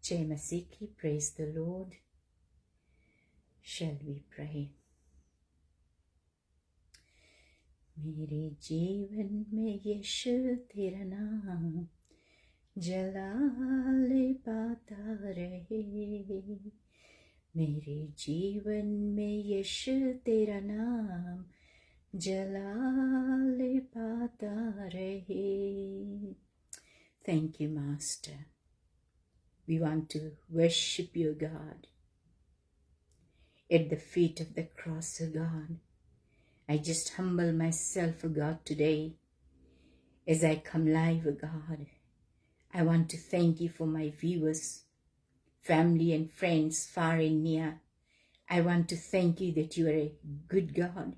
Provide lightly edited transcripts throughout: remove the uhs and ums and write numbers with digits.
Jai Masiki, praise the Lord. Shall we pray? मेरे जीवन में यीशु तेरा नाम जलाले पाता रहे। मेरे जीवन में यीशु तेरा नाम जलाले पाता रहे। Thank you, Master. We want to worship you, God, at the feet of the cross, O God. I just humble myself, O God, today as I come live, O God. I want to thank you for my viewers, family and friends far and near. I want to thank you that you are a good God.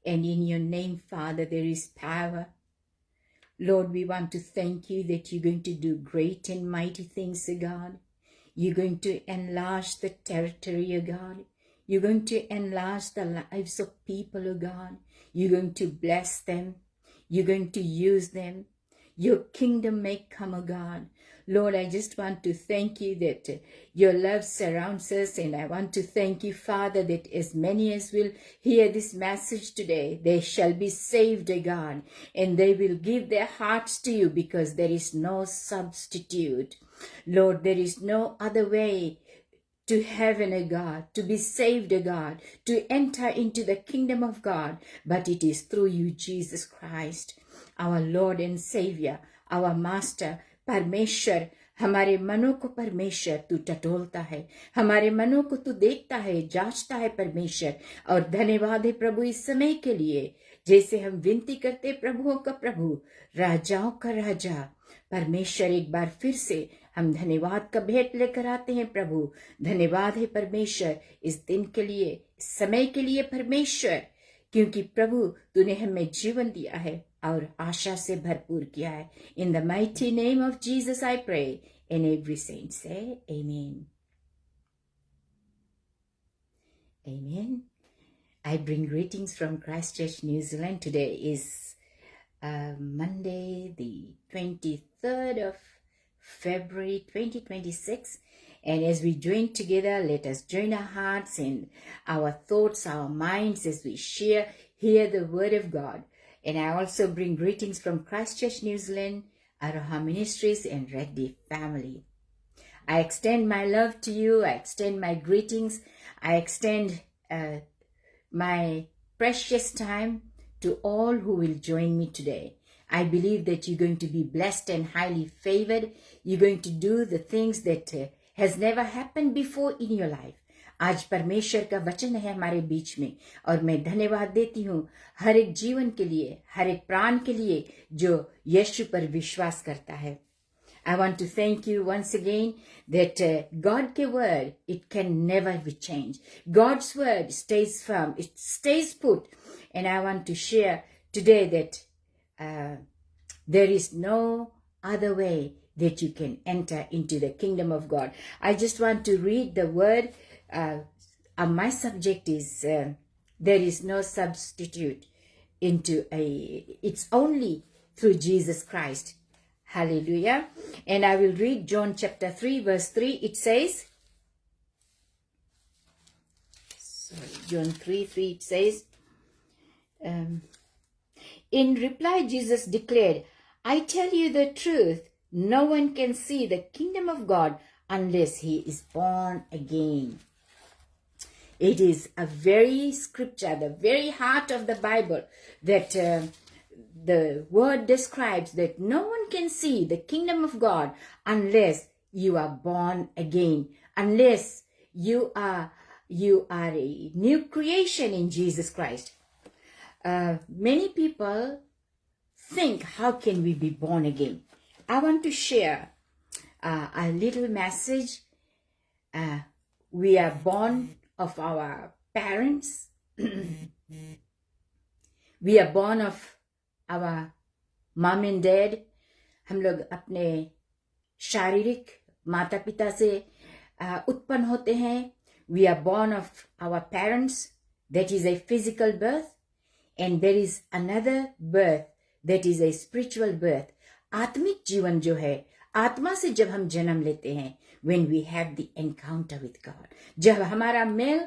And in your name, Father, there is power. Lord, we want to thank you that you're going to do great and mighty things, O God. You're going to enlarge the territory, O God. You're going to enlarge the lives of people, O God. You're going to bless them. You're going to use them. Your kingdom may come, O God. Lord, I just want to thank you that your love surrounds us, and I want to thank you, Father, that as many as will hear this message today, they shall be saved, O God, and they will give their hearts to you because there is no substitute. Lord, there is no other way to heaven, O God, to be saved, O God, to enter into the kingdom of God, but it is through you, Jesus Christ, our Lord and Savior, our Master, परमेश्वर। हमारे मनों को परमेश्वर तू टटोलता है, हमारे मनों को तू देखता है, जांचता है परमेश्वर। और धन्यवाद है प्रभु इस समय के लिए, जैसे हम विनती करते प्रभुओं का प्रभु, राजाओं का राजा परमेश्वर। एक बार फिर से हम धन्यवाद का भेंट लेकर आते हैं प्रभु। धन्यवाद है परमेश्वर इस दिन के लिए, इस समय के लिए परमेश्वर, क्योंकि प्रभु तूने हमें जीवन दिया है और आशा से भरपूर किया है। In the mighty name of Jesus I pray, and every saint say amen. Amen. I bring greetings from Christchurch, New Zealand. Today is Monday, the 23rd of February 2026. And as we join together, let us join our hearts and our thoughts, our minds as we hear the word of God. And I also bring greetings from Christchurch, New Zealand, Aroha Ministries and Red Deep family. I extend my love to you. I extend my greetings. I extend my precious time to all who will join me today. I believe that you're going to be blessed and highly favored. You're going to do the things that has never happened before in your life. आज परमेश्वर का वचन है हमारे बीच में, और मैं धन्यवाद देती हूँ हर एक जीवन के लिए, हर एक प्राण के लिए जो यीशु पर विश्वास करता है। I want to thank you once again that God के word, it can never be changed. God's word stays firm, it stays put. And I want to share today that there is no other way that you can enter into the kingdom of God. I just want to read the word. My subject is there is no substitute it's only through Jesus Christ. Hallelujah. And I will read John chapter 3 verse 3. It says, John 3:3 it says, in reply Jesus declared, I tell you the truth, no one can see the kingdom of God unless he is born again. It is a very scripture, the very heart of the Bible, that the word describes that no one can see the kingdom of God unless you are born again, unless you are a new creation in Jesus Christ. Many people think, how can we be born again? I want to share a little message. We are born of our parents. We are born of our mom and dad. हम लोग अपने शारीरिक माता पिता से उत्पन्न होते हैं. We are born of our parents. That is a physical birth. And there is another birth that is a spiritual birth. आत्मिक जीवन जो है, आत्मा से जब हम जन्म लेते हैं, when we have the encounter with God, जब हमारा मेल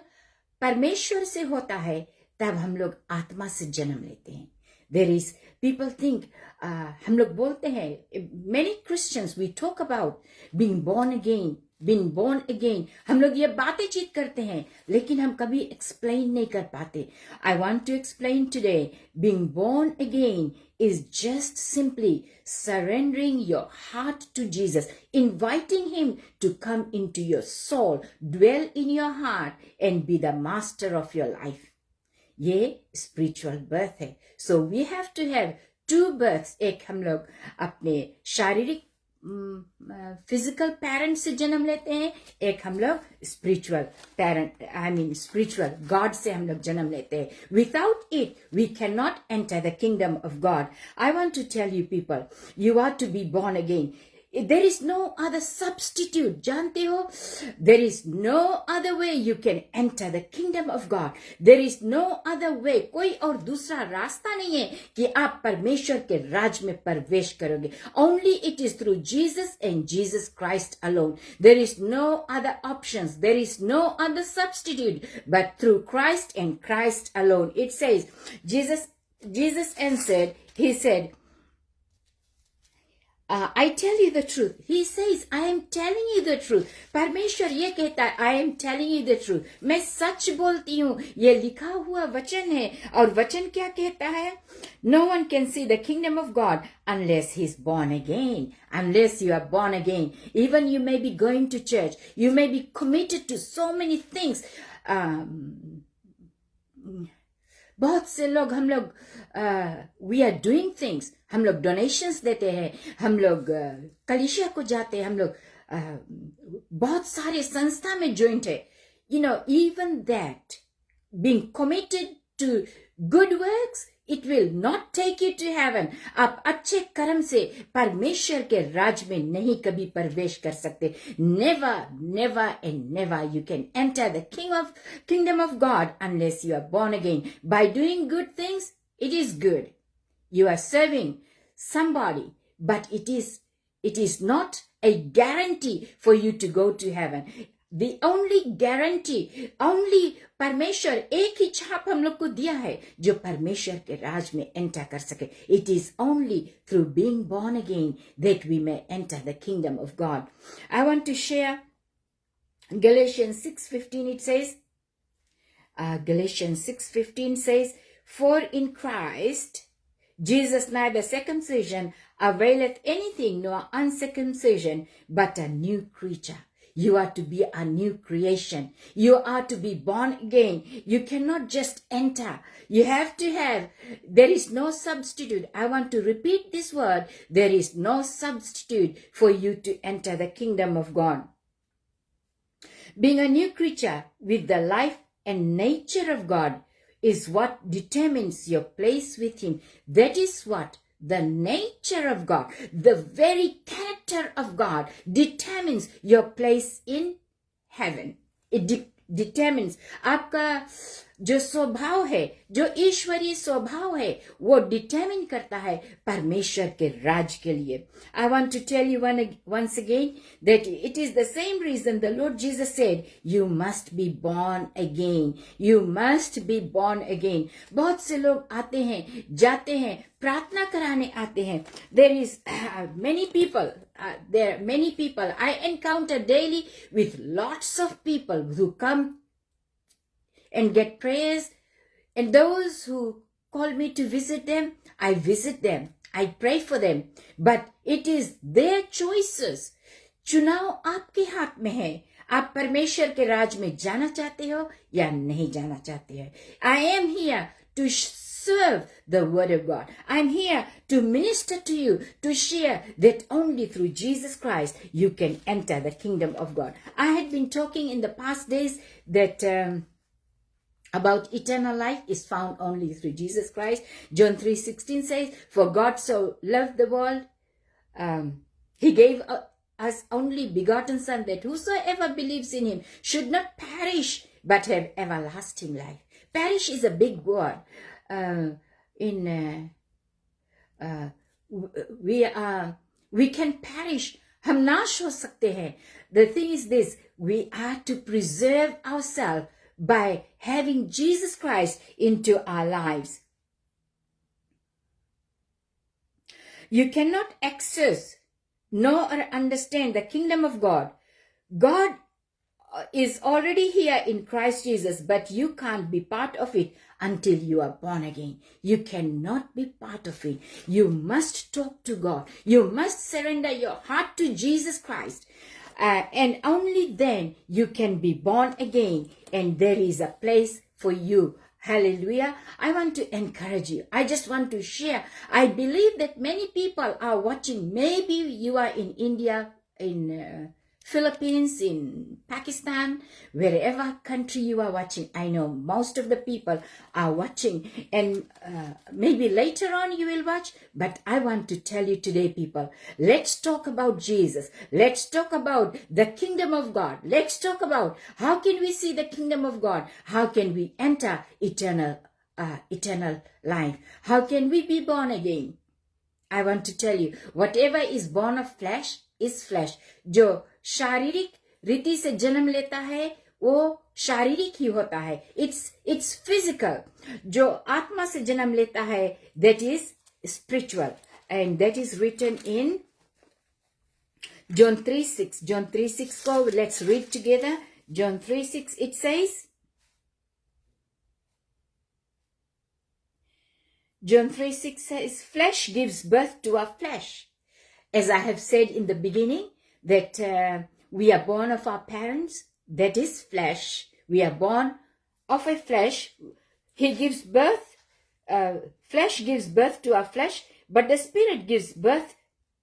परमेश्वर से होता है, तब हम लोग आत्मा से जन्म लेते हैं. There is, people think, हम लोग बोलते हैं, many Christians, we talk about being born again, being born again. हम लोग ये बातें चीत करते हैं, लेकिन हम कभी explain नहीं कर पाते. I want to explain today, being born again is just simply surrendering your heart to Jesus, inviting him to come into your soul, dwell in your heart, and be the master of your life. ये spiritual birth है. So we have to have two births. एक हम लोग अपने शारीरिक physical parents से जन्म लेते हैं, एक हम लोग स्पिरिचुअल पेरेंट स्पिरिचुअल गॉड से हम लोग जन्म लेते हैं. Without it we can not enter the kingdom of God. I want to tell you people, you are to be born again. There is no other substitute. जानते हो, there is no other way you can enter the kingdom of God. There is no other way. कोई और दूसरा रास्ता नहीं है कि आप परमेश्वर के राज में प्रवेश करोगे. Only it is through Jesus and Jesus Christ alone. There is no other options. There is no other substitute but through Christ and Christ alone. It says, Jesus answered, he said, I tell you the truth. He says, I am telling you the truth. परमेश्वर ये कहता है, I am telling you the truth. मैं सच बोलती हूँ. ये लिखा हुआ वचन है. और वचन क्या कहता है? No one can see the kingdom of God unless he's born again. Unless you are born again. Even you may be going to church. You may be committed to so many things. बहुत से लोग, हम लोग we are doing things. हम लोग donations देते हैं, हम लोग कलीसिया को जाते हैं, हम लोग बहुत सारे संस्था में ज्वाइंट है. You know, even that being committed to good works, it will not take you to heaven. आप अच्छे कर्म से परमेश्वर के राज में नहीं कभी प्रवेश कर सकते. Never, never and never you can enter the kingdom of God unless you are born again. By doing good things, it is good. You are serving somebody, but it is not a guarantee for you to go to heaven. The only guarantee, only परमेश्वर एक ही छाप हम लोग को दिया है जो परमेश्वर के राज में एंटर कर सके. It is only through being born again that we may enter the kingdom of God. I want to share Galatians 6:15. It says, Galatians 6:15 says, for in Christ Jesus neither circumcision availeth anything nor uncircumcision, but a new creature. You are to be a new creation. You are to be born again. You cannot just enter. You have to have, there is no substitute. I want to repeat this word. There is no substitute for you to enter the kingdom of God. Being a new creature with the life and nature of God is what determines your place with Him. That is what the nature of God, the very character of God determines your place in heaven. It determines आपका जो स्वभाव है, जो ईश्वरीय स्वभाव है, वो determine करता है परमेश्वर के राज के लिए. I want to tell you once again that it is the same reason the Lord Jesus said, you must be born again. You must be born again. बहुत से लोग आते हैं, जाते हैं, प्रार्थना कराने आते हैं. There is many people. There are many people. I encounter daily with lots of people who come and get prayers, and those who call me to visit them, I visit them, I pray for them, but it is their choices. चुनाव आपके हाथ में है. आप परमेश्वर के राज में जाना चाहते हो या नहीं जाना चाहते हो. I am here to serve the word of God. I am here to minister to you, to share that only through Jesus Christ you can enter the kingdom of God. I had been talking in the past days that about eternal life is found only through Jesus Christ. John 3:16 says, for God so loved the world, He gave us only begotten Son, that whosoever believes in Him should not perish, but have everlasting life. Perish is a big word. We can perish. हम नाश हो सकते हैं. The thing is this, we are to preserve ourselves by having Jesus Christ into our lives. You cannot access, know or understand the kingdom of God. God is already here in Christ Jesus, but you can't be part of it until you are born again. You cannot be part of it. You must talk to God. You must surrender your heart to Jesus Christ. And only then you can be born again, and there is a place for you. Hallelujah. I want to encourage you. I just want to share. I believe that many people are watching. Maybe you are in India, in Philippines, in Pakistan, wherever country you are watching. I know most of the people are watching, and maybe later on you will watch, but I want to tell you today, people, let's talk about Jesus. Let's talk about the kingdom of God. Let's talk about how can we see the kingdom of God? How can we enter eternal life? How can we be born again? I want to tell you, whatever is born of flesh is flesh. जो शारीरिक रीति से जन्म लेता है वो शारीरिक ही होता है. It's physical. जो आत्मा से जन्म लेता है, that is spiritual, and that is written in John 3:6. John 3:6 को let's read together. John 3:6, it says, John 3:6 says, flesh gives birth to our flesh. As I have said in the beginning, that we are born of our parents, that is flesh. We are born of a flesh. He gives birth, flesh gives birth to our flesh, but the spirit gives birth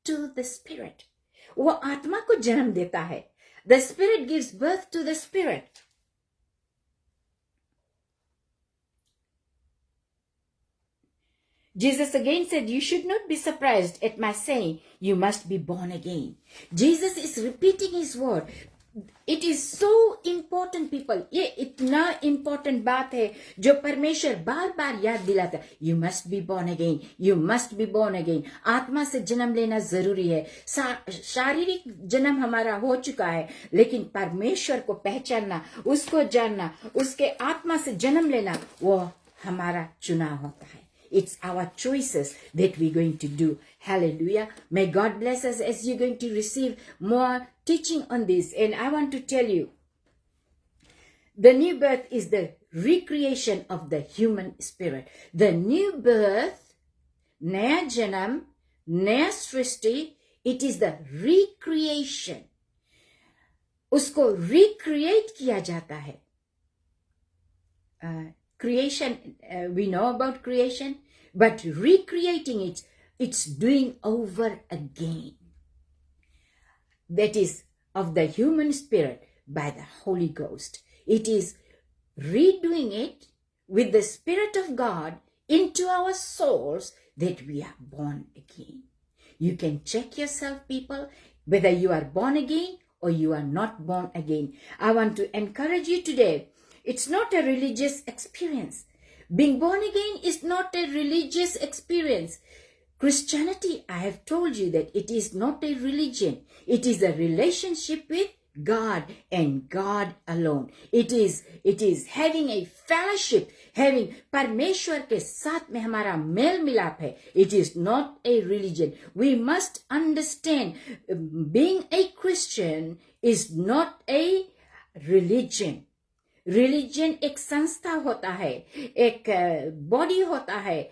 to the spirit. वो आत्मा को जन्म देता है. The spirit gives birth to the spirit. Jesus again said, you should not be surprised at my saying, you must be born again. Jesus is repeating his word. It is so important, people. ये इतना important बात है जो परमेश्वर बार बार याद दिलाता है. You must be born again. You must be born again. आत्मा से जन्म लेना जरूरी है. शारीरिक जन्म हमारा हो चुका है, लेकिन परमेश्वर को पहचानना, उसको जानना, उसके आत्मा से जन्म लेना, वो हमारा चुनाव होता है. It's our choices that we're going to do. Hallelujah. May God bless us as you're going to receive more teaching on this. And I want to tell you, the new birth is the recreation of the human spirit. The new birth, नया जन्म, नया सृष्टि, it is the recreation. उसको recreate किया जाता है. Creation, we know about creation, but recreating it, it's doing over again. That is of the human spirit by the Holy Ghost. It is redoing it with the Spirit of God into our souls that we are born again. You can check yourself, people, whether you are born again or you are not born again. I want to encourage you today. It's not a religious experience. Being born again is not a religious experience. Christianity, I have told you that it is not a religion. It is a relationship with God and God alone. It is having a fellowship, having परमेश्वर के साथ में हमारा mail मिलाप है. It is not a religion. We must understand, being a Christian is not a religion. Religion एक संस्था होता है, एक body होता है.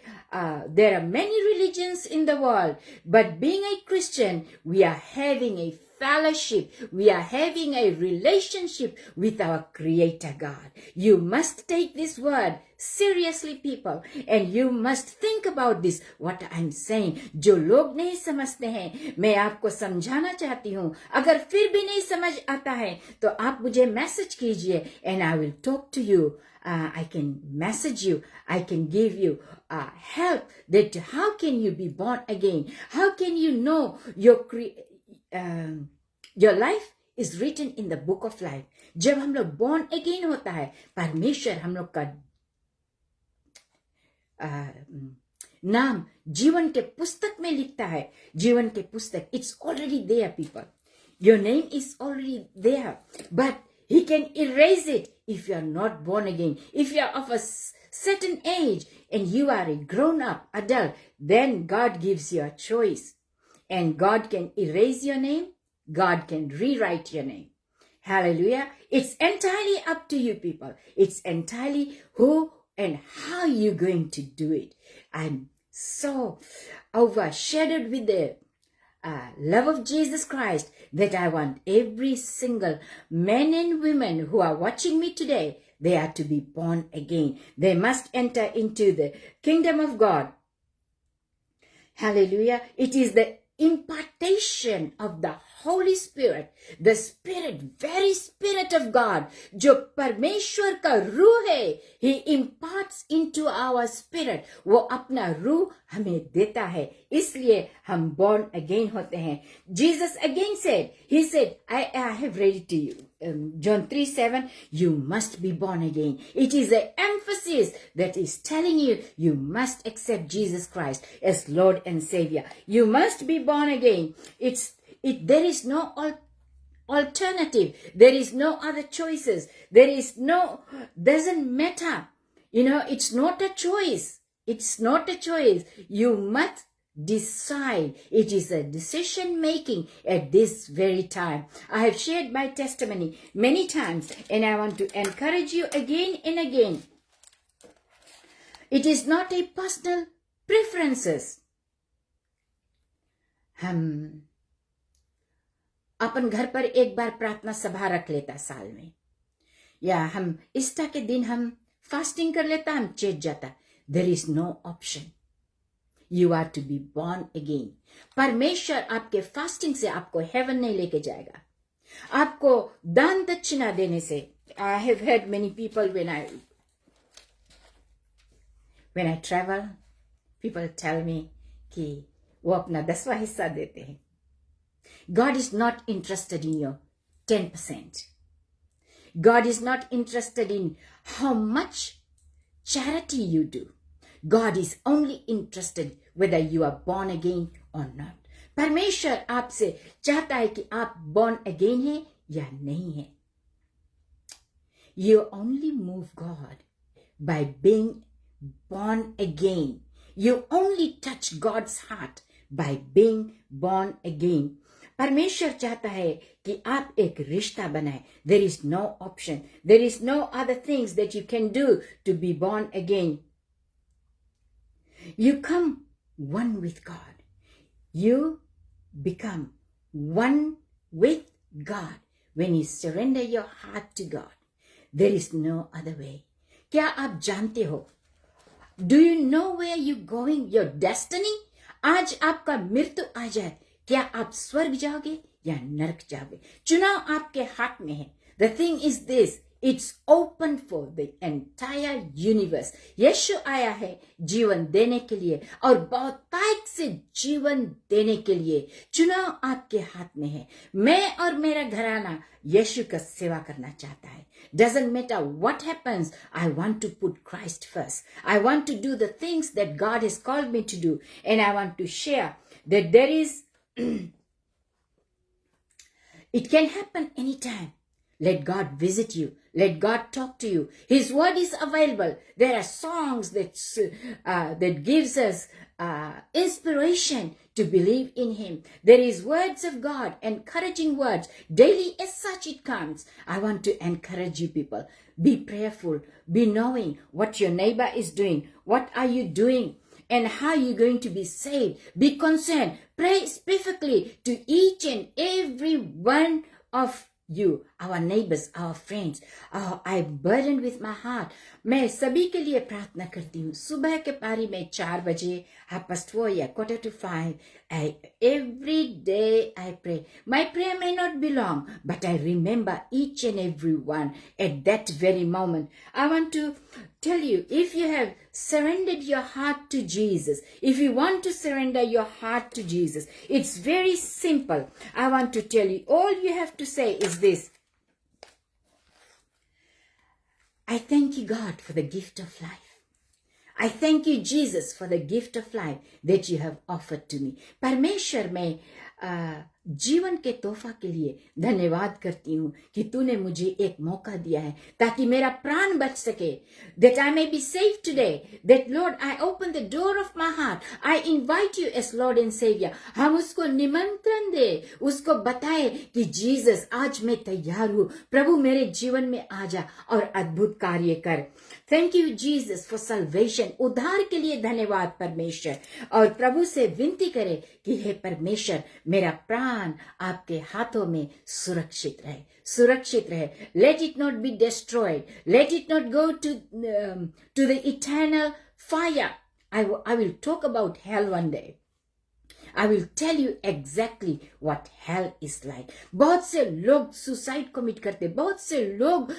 There are many religions in the world, but being a Christian, we are having a fellowship. We are having a relationship with our Creator God. You must take this word seriously, people, and you must think about this, what I'm saying. जो लोग नहीं समझते हैं, मैं आपको समझाना चाहती हूँ. अगर फिर भी नहीं समझ आता है, तो आप मुझे मैसेज कीजिए, and I will talk to you. I can message you. I can give you help that how can you be born again? How can you know your life is written in the book of life. जब हम लोग born again होता है, परमेश्वर हम लोग का नाम जीवन के पुस्तक में लिखता है. जीवन के पुस्तक, it's already there, people. Your name is already there, but He can erase it if you are not born again. If you are of a certain age and you are a grown-up adult, then God gives you a choice. And God can erase your name. God can rewrite your name. Hallelujah. It's entirely up to you, people. It's entirely who and how you're going to do it. I'm so overshadowed with the love of Jesus Christ that I want every single man and women who are watching me today, they are to be born again. They must enter into the kingdom of God. Hallelujah. It is the impartation of the Holy Spirit, the Spirit, very Spirit of God, जो परमेश्वर का रूह है, He imparts into our spirit. वो अपना रूह हमें देता है, इसलिए हम born again होते हैं. Jesus again said, He said, I have read it to you. John 3:7, you must be born again. It is an emphasis that is telling you, you must accept Jesus Christ as Lord and Savior. You must be born again. There is no alternative. There is no other choices. Doesn't matter. It's not a choice. It's not a choice. You must decide. It is a decision making at this very time. I have shared my testimony many times, and I want to encourage you again and again. It is not a personal preferences. हम अपन घर पर एक बार प्रार्थना सभा रख लेता साल में, या हम ईस्टर के दिन हम फास्टिंग कर लेता, हम चेत जाता. There is no option. You are to be born again. परमेश्वर आपके फास्टिंग से आपको हेवन नहीं लेके जाएगा, आपको दान दक्षिणा देने से. I have heard many people when I travel, people tell me कि वो अपना 10वां हिस्सा देते हैं. God is not interested in your 10%. God is not interested in how much charity you do. God is only interested whether you are born again or not. परमेश्वर आपसे चाहता है कि आप born again हैं या नहीं हैं. You only move God by being born again. You only touch God's heart by being born again. परमेश्वर चाहता है कि आप एक रिश्ता बनाए. There is no option. There is no other things that you can do to be born again. You come one with God. You become one with God when you surrender your heart to God. There is no other way. क्या आप जानते हो? Do you know where you're going? Your destiny? आज आपका मृत्यु आ जाए, क्या आप स्वर्ग जाओगे या नरक जाओगे? चुनाव आपके हाथ में है. The thing is this, it's open for the entire universe. यीशु आया है जीवन देने के लिए और बहुतायत से जीवन देने के लिए. चुनाव आपके हाथ में है. मैं और मेरा घराना यीशु का सेवा करना चाहता है. Doesn't matter what happens, I want to put Christ first. I want to do the things that God has called me to do, and I want to share that there is it can happen anytime. Let God visit you. Let God talk to you. His word is available. There are songs that gives us inspiration to believe in Him. There is words of God, encouraging words. Daily as such it comes. I want to encourage you people. Be prayerful. Be knowing what your neighbor is doing. What are you doing? And how you're going to be saved. Be concerned. Pray specifically to each and every one of you, our neighbors, our friends. Oh, I'm burdened with my heart. मैं सभी के लिए प्रार्थना करती हूँ. सुबह के पारी में 4 बजे, 4:30 या 4:45. Every day I pray. My prayer may not be long, but I remember each and every one at that very moment. I want to tell you, if you have surrendered your heart to Jesus, if you want to surrender your heart to Jesus, it's very simple. I want to tell you, all you have to say is this: I thank you, God, for the gift of life. I thank you, Jesus, for the gift of life that you have offered to me. परमेश्वर मैं जीवन के तोहफा के लिए धन्यवाद करती हूँ कि तूने मुझे एक मौका दिया है ताकि मेरा प्राण बच सके. That I may be saved today. That Lord, I open the door of my heart. I invite you as Lord and Savior. हम उसको निमंत्रण दे, उसको बताए कि जीसस आज मैं तैयार हूँ, प्रभु मेरे जीवन में आ जा और अद्भुत कार्य कर. Thank you Jesus for salvation. उद्धार के लिए धन्यवाद परमेश्वर. और प्रभु से विनती करे कि हे परमेश्वर, मेरा प्राण आपके हाथों में सुरक्षित रहे, सुरक्षित रहे. Let it not be destroyed. Let it not go to the eternal fire. I will talk about hell one day. I will tell you exactly what hell is like. बहुत से लोग सुसाइड कमिट करते, बहुत से लोग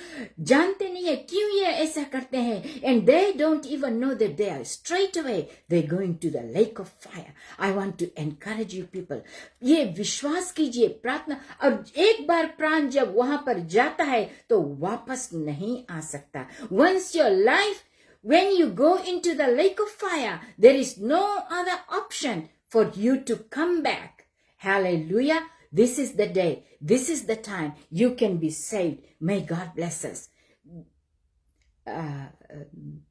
जानते नहीं है क्यों ये ऐसा करते हैं, and they don't even know that they are straight away they're going to the lake of fire. I want to encourage you people. ये विश्वास कीजिए, प्रार्थना, और एक बार प्राण जब वहां पर जाता है तो वापस नहीं आ सकता. Once your life, when you go into the lake of fire, there is no other option for you to come back. Hallelujah. This is the day. This is the time you can be saved. May God bless us.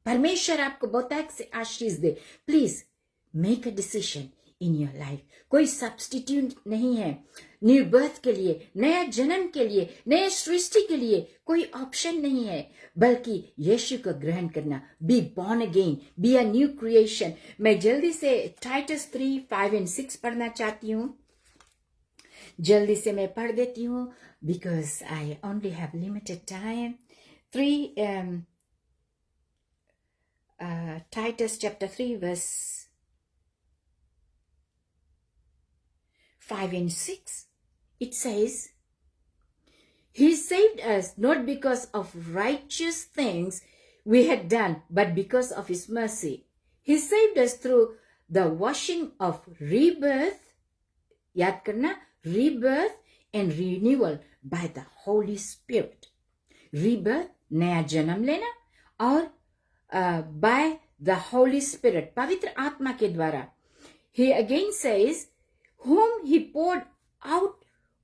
परमेश्वर आपको बहुत से आशीष दे. Please make a decision in your life. कोई substitute नहीं है. New birth के लिए, नया जन्म के लिए, नए सृष्टि के लिए कोई ऑप्शन नहीं है, बल्कि यीशु को ग्रहण करना. Be born again, be a new creation. मैं जल्दी से टाइटस 3:5 and 6 पढ़ना चाहती हूँ. जल्दी से मैं पढ़ देती हूँ because I only have limited time. 3 Titus chapter 3 verse 5 and 6. It says, He saved us not because of righteous things we had done, but because of His mercy. He saved us through the washing of rebirth, याद करना, rebirth and renewal by the Holy Spirit. Rebirth, नया जन्म लेना, और by the Holy Spirit, पवित्र आत्मा के द्वारा. He again says, whom He poured out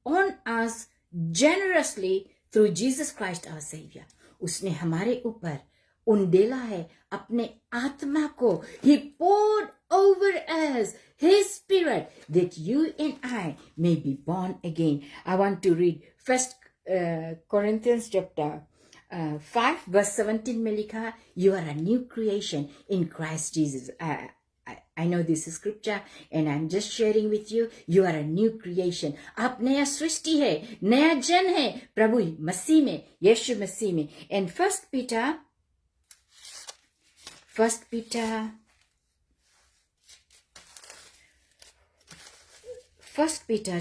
on us generously through Jesus Christ our Savior. उसने हमारे ऊपर उंडेला है अपने आत्मा को. He poured over us His Spirit that you and I may be born again. I want to read 1 Corinthians chapter 5 verse 17 में लिखा, you are a new creation in Christ Jesus. I know this is scripture and I'm just sharing with you. You are a new creation. आप नया सृष्टि है, नया जन है प्रभु मसीह में, यीशु मसीह में. And First Peter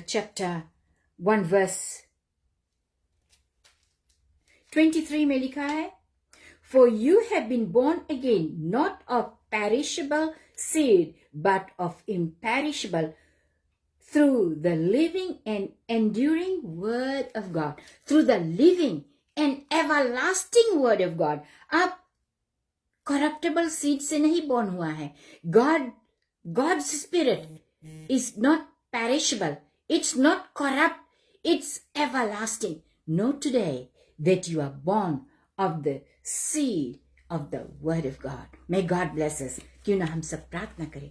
chapter 1 verse 23 में लिखा है, for you have been born again, not of perishable seed, but of imperishable, through the living and enduring word of God. Through the living and everlasting word of God. आप corruptible seed से नहीं born हुआ है. God's spirit is not perishable. It's not corrupt. It's everlasting. Know today that you are born of the seed of the word of God. May God bless us. क्यों ना हम सब प्रार्थना करें.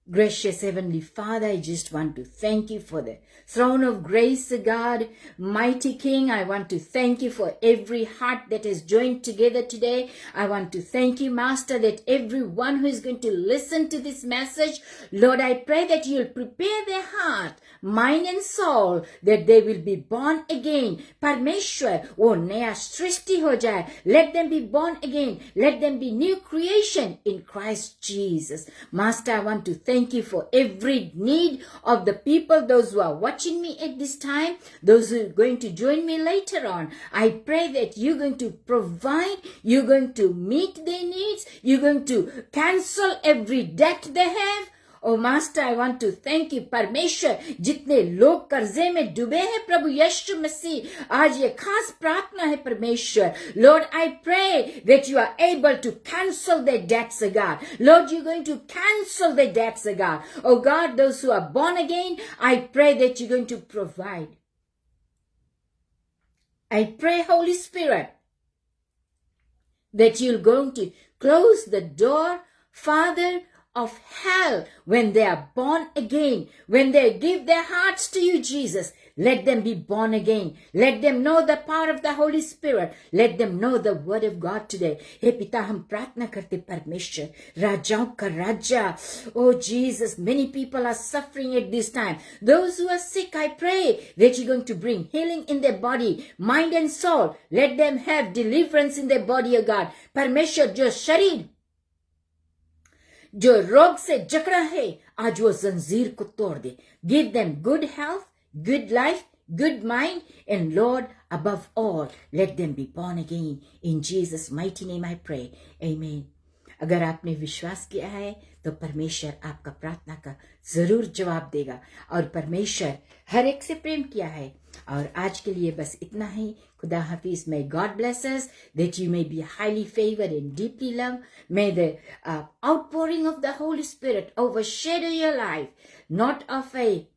Gracious Heavenly Father, I just want to thank you for the throne of grace, God. Mighty King, I want to thank you for every heart that is joined together today. I want to thank you, Master, that everyone who is going to listen to this message, Lord, I pray that you'll prepare their heart, mind and soul, that they will be born again. Parmeshwar, वो नया सृष्टि हो जाए. Let them be born again. Let them be new creation in Christ Jesus. Master, I want to thank you for every need of the people, those who are watching me at this time, those who are going to join me later on. I pray that you're going to provide, you're going to meet their needs, you're going to cancel every debt they have. O master, I want to thank you परमेश्वर, जितने लोग कर्जे में डूबे हैं प्रभु यीशु मसीह, आज ये खास प्रार्थना है परमेश्वर. Lord, I pray that you are able to cancel their debts, O God. Lord, you're going to cancel their debts, O God. Oh God, those who are born again, I pray that you're going to provide. I pray, Holy Spirit, that you're going to close the door, Father, of hell when they are born again, when they give their hearts to you, Jesus. Let them be born again. Let them know the power of the Holy Spirit. Let them know the word of God today. हे पिता, हम प्रार्थना करते परमेश्वर, राजाओं का राजा. Oh Jesus, many people are suffering at this time. Those who are sick, I pray that you're going to bring healing in their body, mind and soul. Let them have deliverance in their body, O God. परमेश्वर, जो शरीर जो रोग से जकड़ा है, आज वो जंजीर को तोड़ दे. Give them good health, good life, good mind, and Lord, above all, let them be born again. In Jesus' mighty name I pray. Amen. अगर आपने विश्वास किया है तो परमेश्वर आपका प्रार्थना का जरूर जवाब देगा, और परमेश्वर हर एक से प्रेम किया है. और आज के लिए बस इतना ही. खुदा हाफिज. May God bless us, that you may be highly favored and deeply loved. May the outpouring of the Holy Spirit overshadow your life, not of a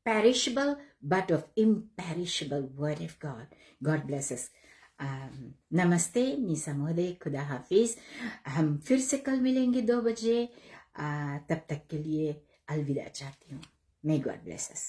perishable but of imperishable word of God. God bless us. नमस्ते निशा महोदय. खुदा हाफिज. हम फिर से कल मिलेंगे 2 बजे. तब तक के लिए अलविदा चाहती हूँ. May God bless us.